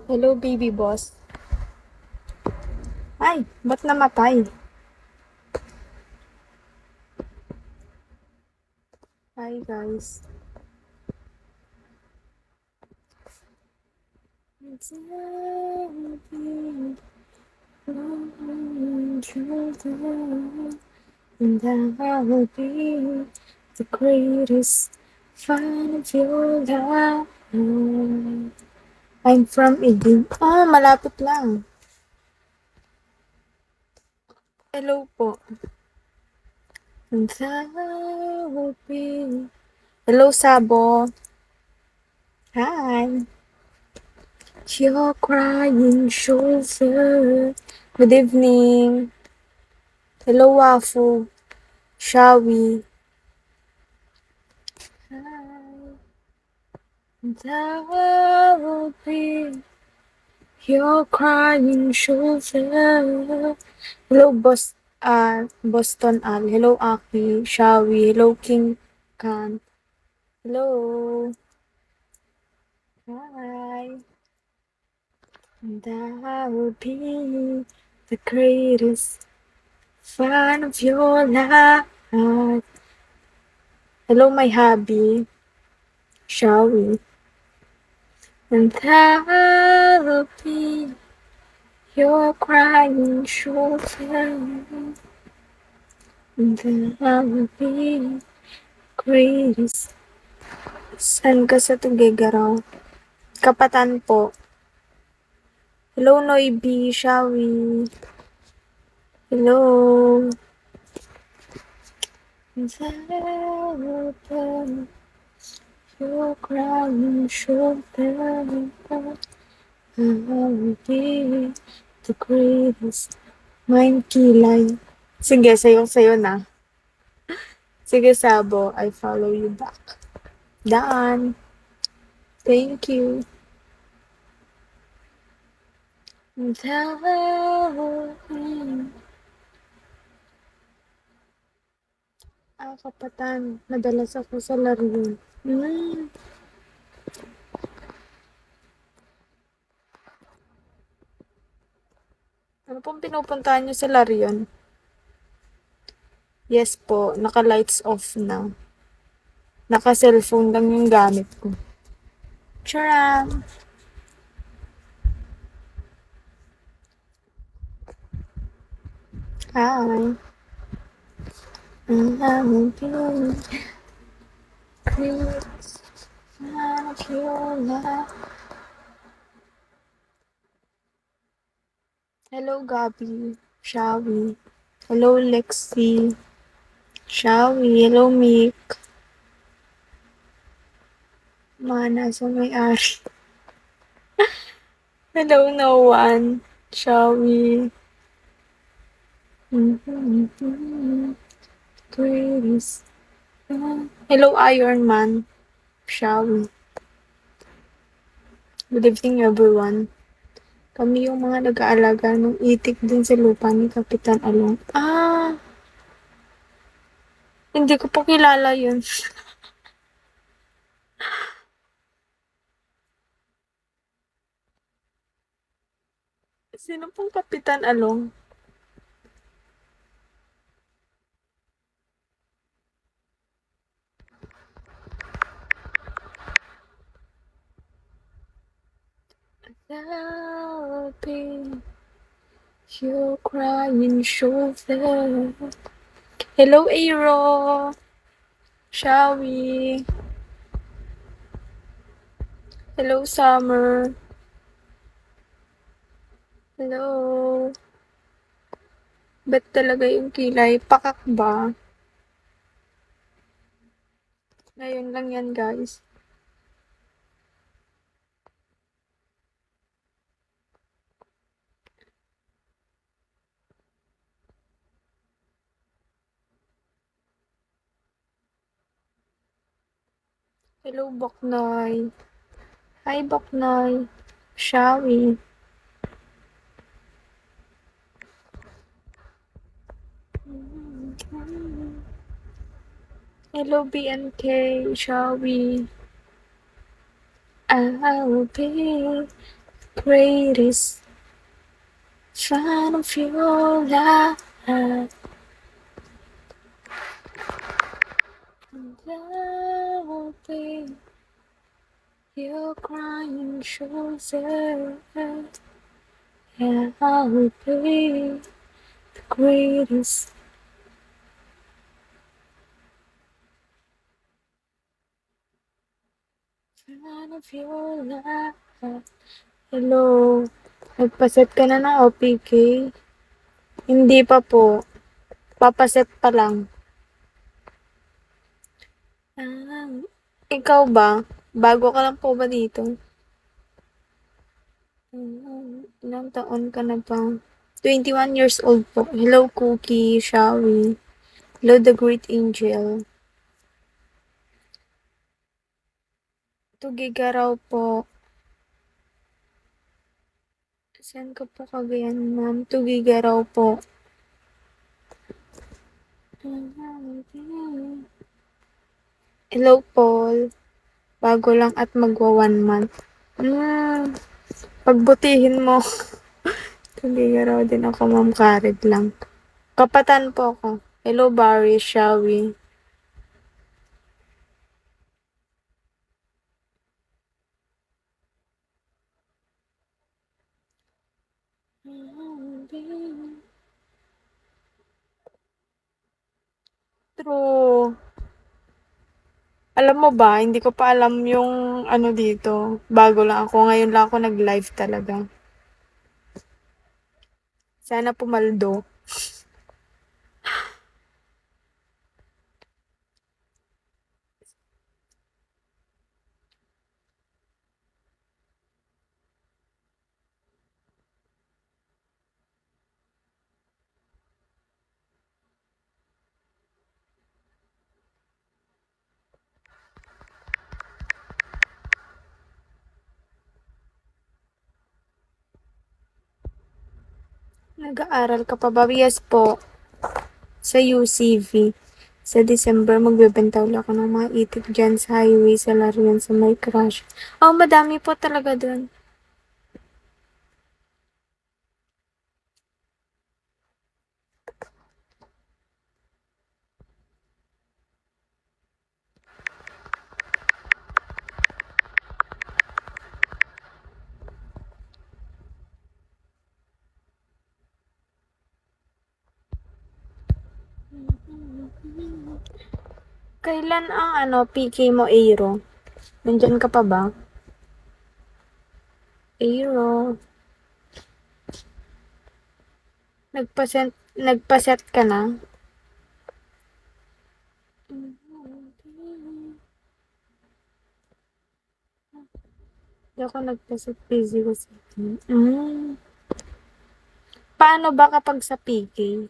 Hello, baby boss. Ay, ba't namatay? Hi, guys. And I will be the greatest fan of your life. I'm from Idin. Ah, malapit lang. Hello po. And I will be... Hello, Sabo. Hi. Your crying shoulder. Good evening. Hello, Wafu. Shall we? Hi. And I will be your crying shoulder. Hello, Boston Al. Hello, Aki. Shall we? Hello, King Khan. Hello. Hi. And I will be the greatest fan of your life. Hello, my hubby. Shall we? And I will be your crying shoulder. And I will be greatest. Saan ka sa Tugigaraw? Kapatan po. Hello, Noibi. Shall we? Hello. And I will be your crying shoulder. I will be the greatest. Mind kilay. Sige, sayo na. Sige, Sabo. I follow you back. Done. Thank you. And I will be... kapatan. Madalas ako sa laro. Ano pong pinupuntahan niyo sa Larion? Yes po, naka-lights off na. Naka-cellphone lang yung gamit ko. Charam! Hi! I will be great fan of your love. Hello, Gabi. Shall we? Hello, Lexi. Shall we? Hello, Mick. Mana sa may-ari. Hello, no one. Shall we? Greatest. Hello, Iron Man. Shall we? Good evening, everyone. Kami yung mga nag-aalaga ng itik din sa lupa ni Kapitan Along. Ah! Hindi ko po kilala yun. Sino pong Kapitan Along? I'll be your crying shoulder. Hello, Aero. Shall we? Hello, Summer. Hello. Ba't talaga yung kilay? Pakak ba? Ngayon lang yan, guys. Hello, Boknoy. Hi, Boknoy. Shall we? Hello, BNK. Shall we? I will be greatest fan of your life. And I'll be your crying shoulder. Yeah, I'll be the greatest fan of your life. Hello, nagpaset ka na ng OPK? Hindi pa po. Papaset pa lang. Ah, ikaw ba? Bago ka lang po ba dito? Ilang taon ka na ba? 21 years old po. Hello, Cookie, Shawi. Hello, the great angel. 2 giga raw po. Saan ka po Cagayan, ma'am? 2 giga raw po. Hello, Paul. Bago lang at magwa 1 month. Pagbutihin mo. 2 giga raw din ako, ma'am. Kared lang. Kapatan po ako. Hello, Barry, Shawi. True. Alam mo ba, hindi ko pa alam yung ano dito. Bago lang ako. Ngayon lang ako nag-live talaga. Sana pumaldo. Nag-aaral ka pa ba? Yes po. Sa UCV. Sa December, magbebenta ulit ako ng mga itik dyan sa highway sa Larian sa may crush. Oh, madami po talaga dun. Kailan ang PK mo, Aero? Nandyan ka pa ba? Aero. Nagpaset ka na? Hindi ako nagpaset, busy kasi. Paano ba kapag sa PK?